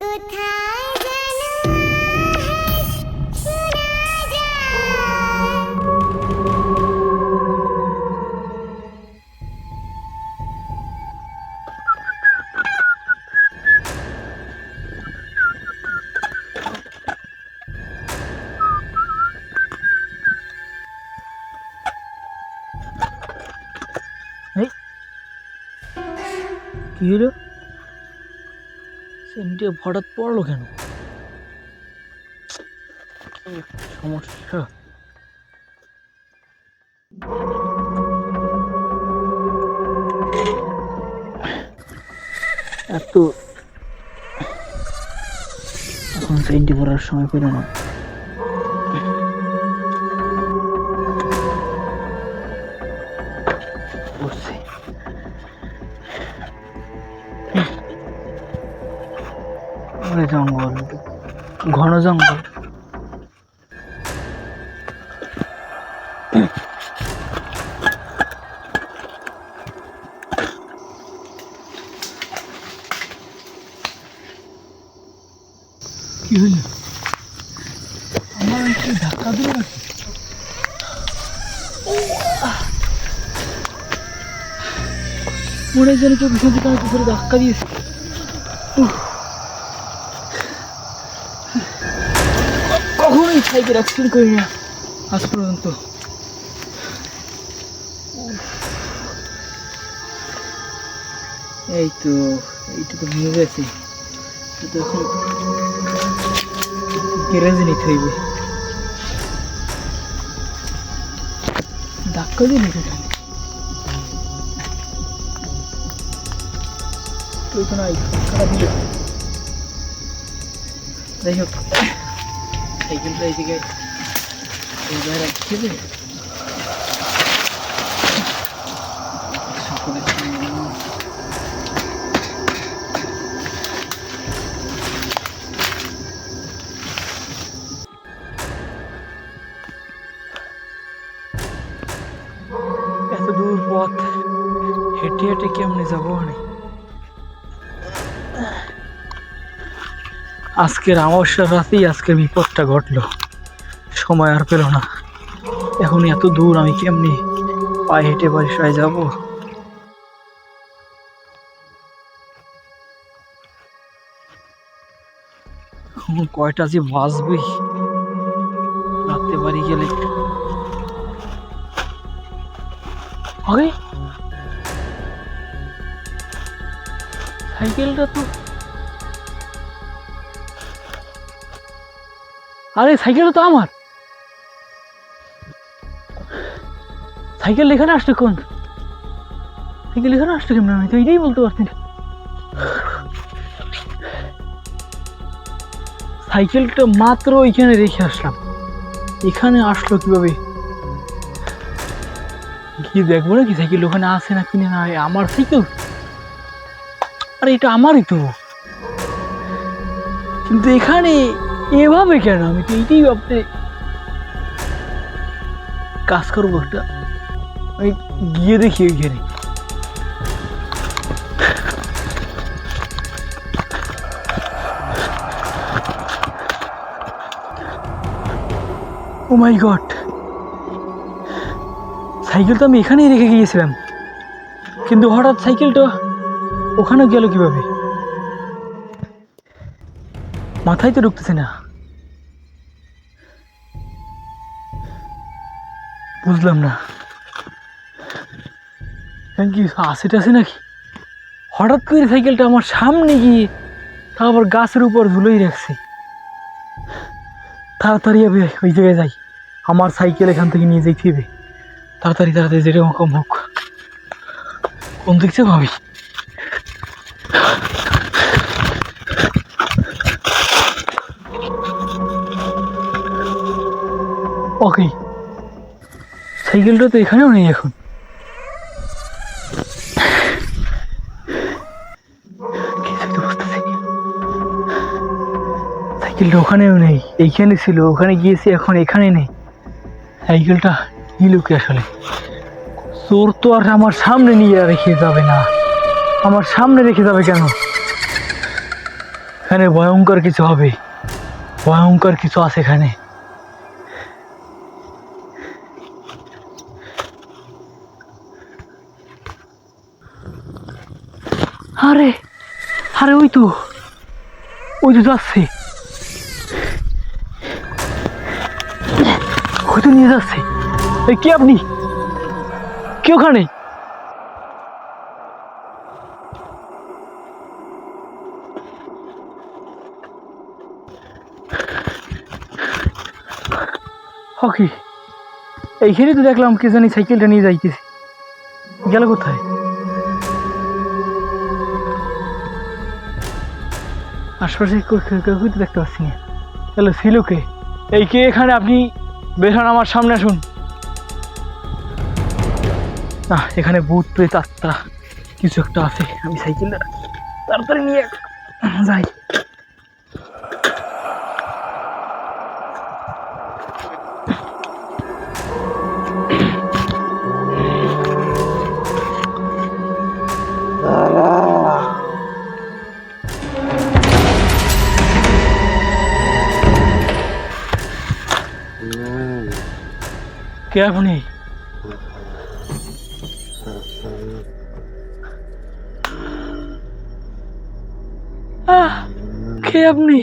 কি হলো? সেন্টে হঠাৎ পড়লো কেন? কি সমস্যা? এত এখন সেন্টে পড়ার সময় পেল না। জঙ্গল, ঘন জঙ্গল। কি হলো? আমার একটু ধাক্কা দিল নাকি? মনে যেন কেউ পিছন থেকে আমাকে ধরে ধাক্কা দিয়েছে। কখনোই সাইকেল অ্যাক্সিডেন্ট করি না আজ পর্যন্ত। এইটুকু ভেঙে গেছে, তো এখন গ্যারেজে নিতে হইবে। ধাক্কা দিয়ে নিতে হবে তো এখানে ধাক্কাটা দিল। যাই হোক, সাইকেলটা এইদিকে রাখতে হবে। সকলের এত দূর পথ হেঁটে হেঁটে কেমনে যাবো? আজকের অমাবস্যার রাতেই আজকের বিপদটা ঘটলো। সময় আর পেল না। এখন এত দূর আমি কেমনি পায়ে হেঁটে বাসায় যাব? কয়টা যে বাজবে রাতে বাড়ি গেলে। আরে সাইকেলটা তো, আরে সাইকেলটা তো আমার। সাইকেল এখানে আসলো কোন? সাইকেল এখানে আসলো কেমন? আমি তো এটাই বলতে পারছি না। সাইকেলটা মাত্র ওইখানে রেখে আসলাম, এখানে আসলো কিভাবে? গিয়ে দেখবো নাকি সাইকেল ওখানে আছে না কিনে। না আমার সাইকেল, আরে এটা আমারই তো, কিন্তু এখানে এভাবে কেন? আমি তো এইটাই ভাবতে কাজ করবো একটা। আমি গিয়ে দেখি ওইখানে। ও মাই গড, সাইকেল তো আমি এখানেই রেখে গিয়েছিলাম, কিন্তু হঠাৎ সাইকেলটা ওখানে গেল কিভাবে? মাথায় তো ঢুকতেছে না। বুঝলাম না কি আছে টাছে নাকি? হঠাৎ করে সাইকেলটা আমার সামনে গিয়ে তা আবার গাছের উপর ঝুলেই রাখছে। তাড়াতাড়ি আমি ওই জায়গায় যাই, আমার সাইকেল এখান থেকে নিয়ে যেতে হবে। তাড়াতাড়ি তাড়াতাড়ি যেরকম হোক। কোন দিক থেকে ভাবি? ওকে, সাইকেলটা তো এখানেও নেই এখন। সাইকেলটা ওখানেও নেই, এইখানে ছিল, ওখানে গিয়েছি, এখন এখানে নেই। সাইকেলটা নিল কি আসলে? চোর তো আর আমার সামনে নিয়ে রেখে যাবে না। আমার সামনে রেখে যাবে কেন? এখানে ভয়ঙ্কর কিছু হবে, ভয়ঙ্কর কিছু আছে এখানে। আরে আরে ওই তো যাচ্ছে, ওই তো নিয়ে যাচ্ছে। এই কি আপনি, কি ওখানে? ওকে, এইখানে তো দেখলাম কে জানি সাইকেলটা নিয়ে যাইতেছে, গেল কোথায়? আশপাশে কাউকে তো দেখতে পাচ্ছি না। তাহলে ছিল কে? এই কে এখানে? আপনি বের হন, আমার সামনে আসুন। না, এখানে ভূত প্রেত আত্মা কিছু একটা আছে। আমি সাইকেলটা তাড়াতাড়ি নিয়ে যাই। কে আপনি? কে আপনি?